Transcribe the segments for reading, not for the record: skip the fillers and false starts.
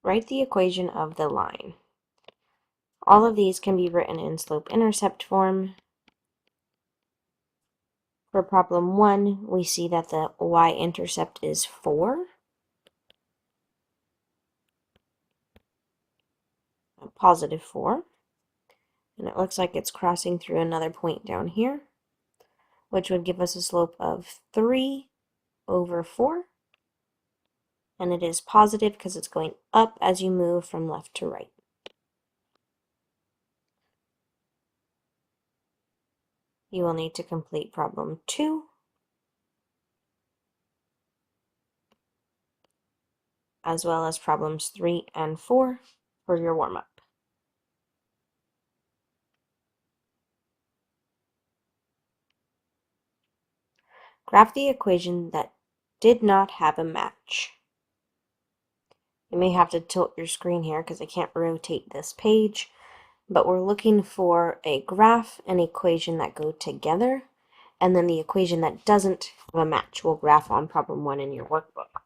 Write the equation of the line. All of these can be written in slope-intercept form. For problem 1, we see that the y-intercept is 4. Positive 4. And it looks like it's crossing through another point down here, which would give us a slope of 3 over 4. And it is positive because it's going up as you move from left to right. You will need to complete problem 2. As well as problems 3 and 4 for your warm-up. Graph the equation that did not have a match. You may have to tilt your screen here because I can't rotate this page, but we're looking for a graph and equation that go together, and then the equation that doesn't have a match will graph on problem 1 in your workbook.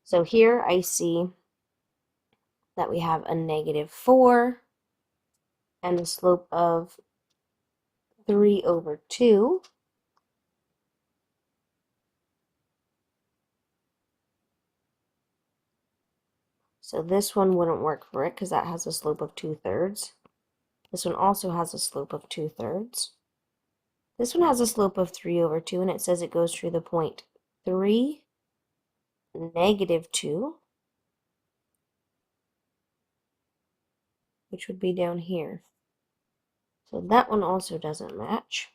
So here I see that we have a negative 4 and a slope of 3 over 2. So this one wouldn't work for it because that has a slope of 2/3. This one also has a slope of 2/3. This one has a slope of 3 over 2, and it says it goes through the point 3, negative 2, which would be down here. So that one also doesn't match.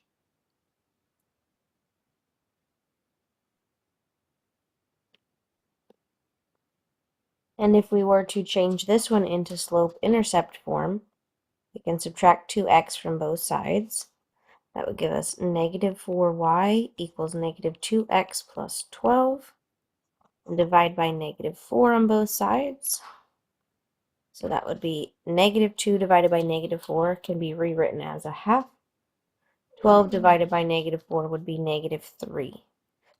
And if we were to change this one into slope-intercept form, we can subtract 2x from both sides. That would give us negative 4y equals negative 2x plus 12. And divide by negative 4 on both sides. So that would be negative 2 divided by negative 4 can be rewritten as a half. 12 divided by negative 4 would be negative 3.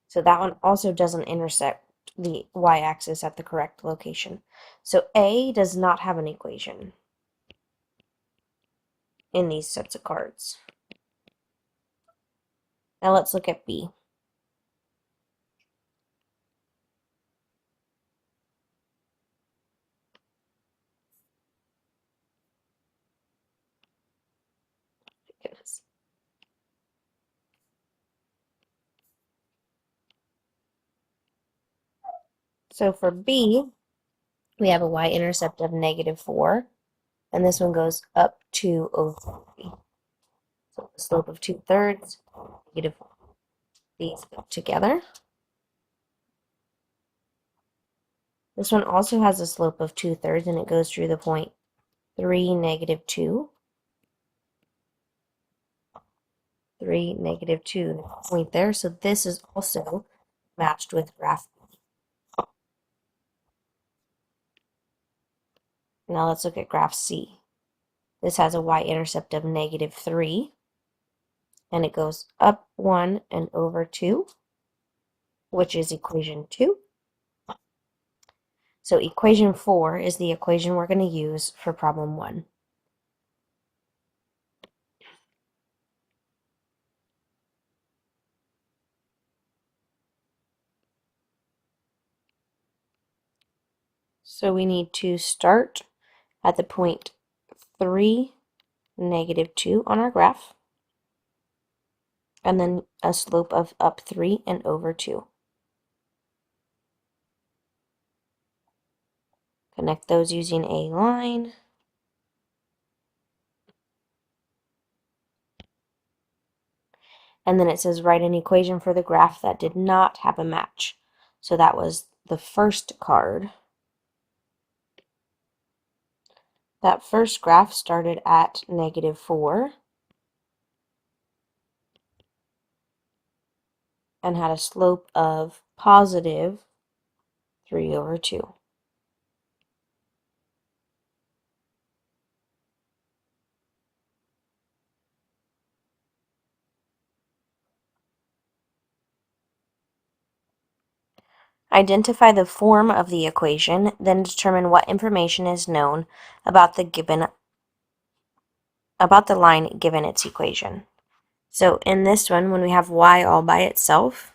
So that one also doesn't intersect the y-axis at the correct location. So A does not have an equation in these sets of cards. Now let's look at B. Goodness. So for B, we have a y-intercept of negative 4, and this one goes up 2 over 3. So the slope of 2/3, negative 4. These go together. This one also has a slope of 2/3, and it goes through the point 3, negative 2. 3, negative 2, point there. So this is also matched with graph B. Now let's look at graph C. This has a y-intercept of negative 3, and it goes up 1 and over 2, which is equation 2. So equation 4 is the equation we're going to use for problem 1. So we need to start at the point 3, negative 2 on our graph, and then a slope of up 3 and over 2. Connect those using a line. And then it says write an equation for the graph that did not have a match. So that was the first card. That first graph started at negative 4 and had a slope of positive 3 over 2. Identify the form of the equation, then determine what information is known about the line given its equation. So in this one, when we have y all by itself,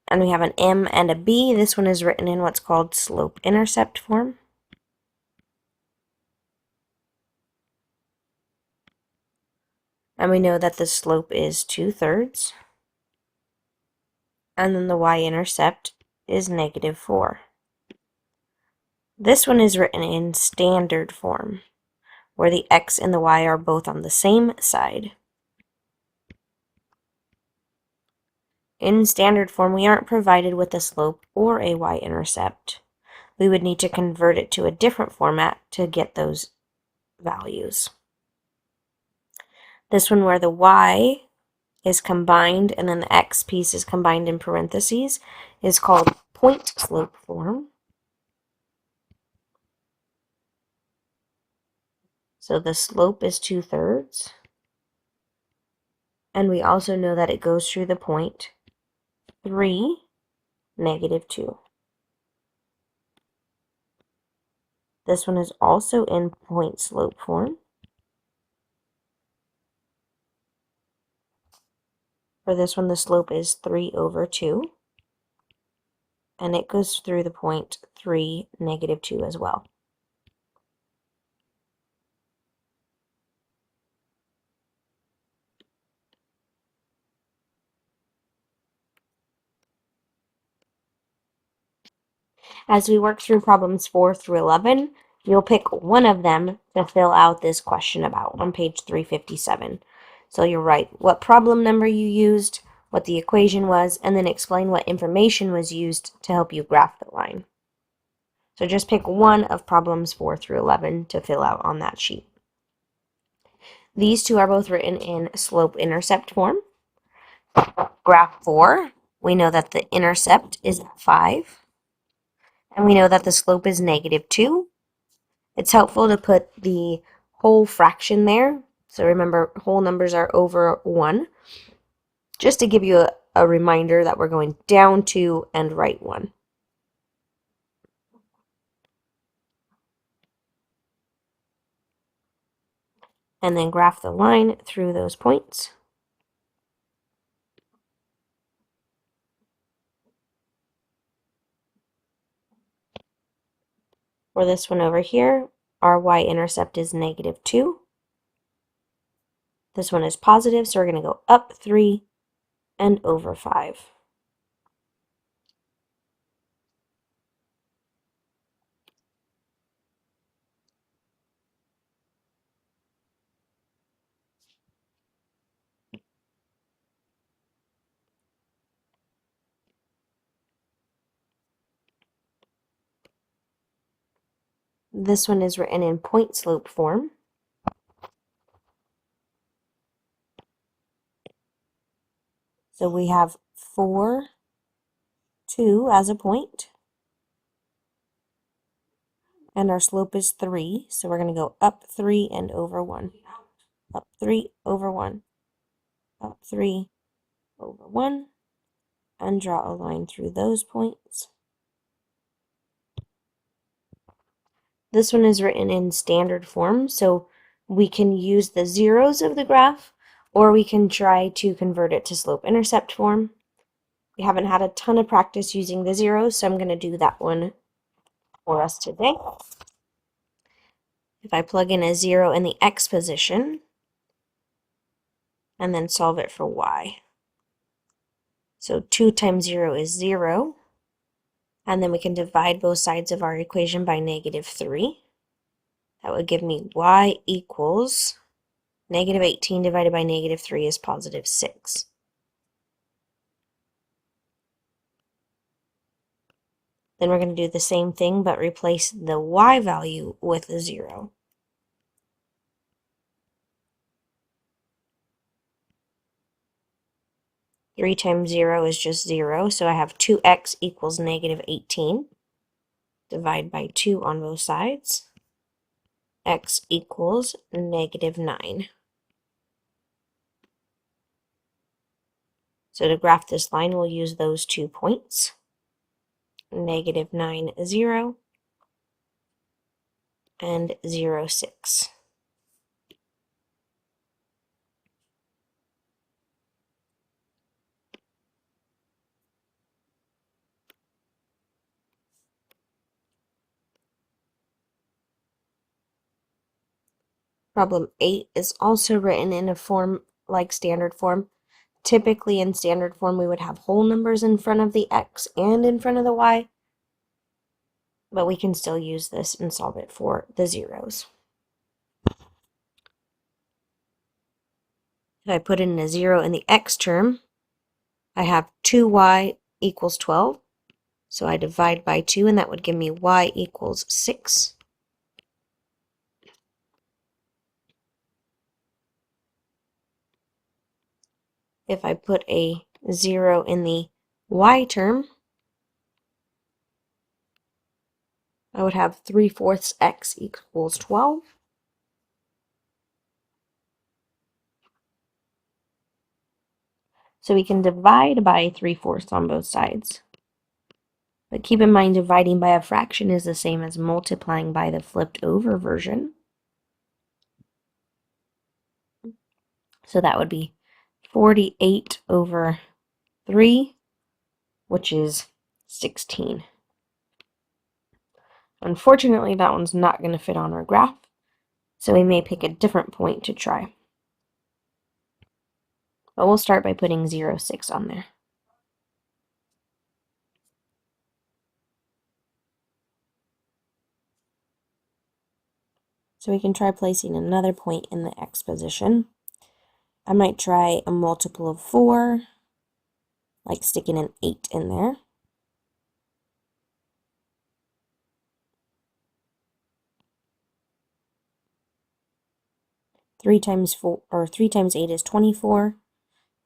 and we have an m and a b, this one is written in what's called slope-intercept form. And we know that the slope is 2/3. And then the y-intercept is -4. This one is written in standard form, where the x and the y are both on the same side. In standard form, we aren't provided with a slope or a y-intercept. We would need to convert it to a different format to get those values. This one where the y is combined and then the x piece is combined in parentheses is called point slope form. So the slope is 2/3. And we also know that it goes through the point 3, -2. This one is also in point slope form. For this one, the slope is 3/2. And it goes through the point 3, -2 as well. As we work through problems 4 through 11, you'll pick one of them to fill out this question about on page 357. So you'll write what problem number you used, what the equation was, and then explain what information was used to help you graph the line. So just pick one of problems 4 through 11 to fill out on that sheet. These two are both written in slope-intercept form. Graph 4, we know that the intercept is 5, and we know that the slope is -2. It's helpful to put the whole fraction there. So remember, whole numbers are over 1, just to give you a reminder that we're going down 2 and right 1. And then graph the line through those points. For this one over here, our y-intercept is -2. This one is positive, so we're going to go up 3 and over 5. This one is written in point slope form. So we have 4, 2 as a point, and our slope is 3, so we're going to go up 3 and over 1. Up 3 over 1. Up 3 over 1, and draw a line through those points. This one is written in standard form, so we can use the zeros of the graph, or we can try to convert it to slope-intercept form. We haven't had a ton of practice using the zeros, so I'm going to do that one for us today. If I plug in a 0 in the x position, and then solve it for y. So 2 times 0 is 0, and then we can divide both sides of our equation by -3. That would give me y equals -18 divided by -3 is +6. Then we're going to do the same thing, but replace the y value with a 0. Three times 0 is just 0, so I have 2x equals -18. Divide by 2 on both sides. X equals -9. So to graph this line, we'll use those 2 points. -9, 0, and 0, 6. Problem 8 is also written in a form like standard form. Typically in standard form we would have whole numbers in front of the x and in front of the y, but we can still use this and solve it for the zeros. If I put in a 0 in the x term, I have 2y equals 12. So I divide by 2, and that would give me y equals 6. If I put a 0 in the y term, I would have 3/4 x equals 12. So we can divide by 3/4 on both sides. But keep in mind, dividing by a fraction is the same as multiplying by the flipped over version. So that would be 48 over 3, which is 16. Unfortunately, that one's not going to fit on our graph, so we may pick a different point to try. But we'll start by putting 0, 6 on there. So we can try placing another point in the x position. I might try a multiple of 4, like sticking an 8 in there. Three times 8 is 24.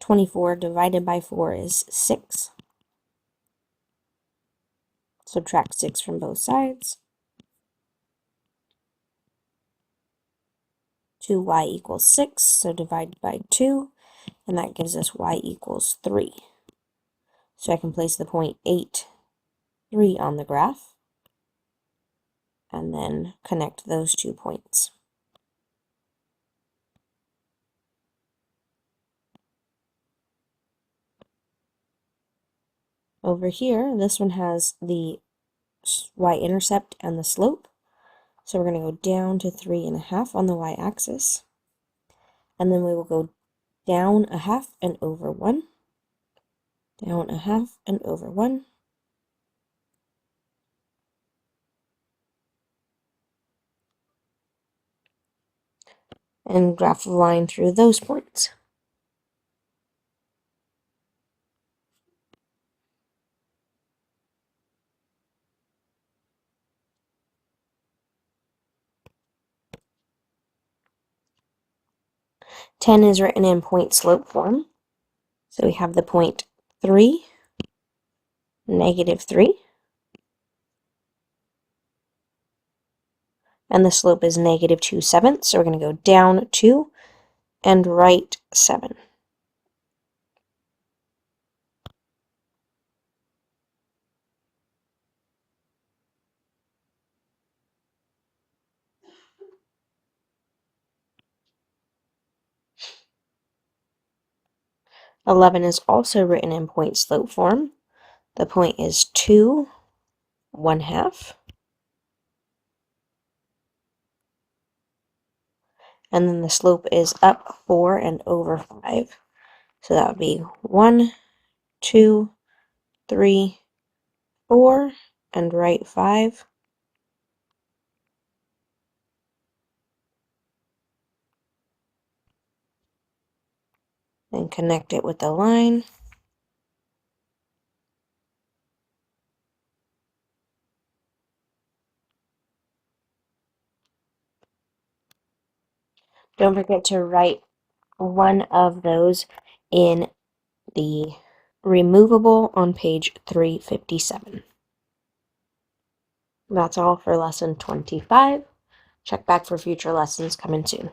24 divided by 4 is 6. Subtract 6 from both sides. 2y equals 6, so divide by 2, and that gives us y equals 3. So I can place the point 8, 3 on the graph, and then connect those 2 points. Over here, this one has the y-intercept and the slope. So we're going to go down to 3.5 on the y-axis. And then we will go down 1/2 and over 1. Down 1/2 and over 1. And graph a line through those points. Ten is written in point slope form. So we have the point 3, -3. And the slope is -2/7. So we're going to go down 2 and right 7. Eleven is also written in point slope form. The point is 2, 1/2. And then the slope is up 4 and over 5. So that would be 1, 2, 3, 4, and right 5. And connect it with the line. Don't forget to write one of those in the removable on page 357. That's all for lesson 25. Check back for future lessons coming soon.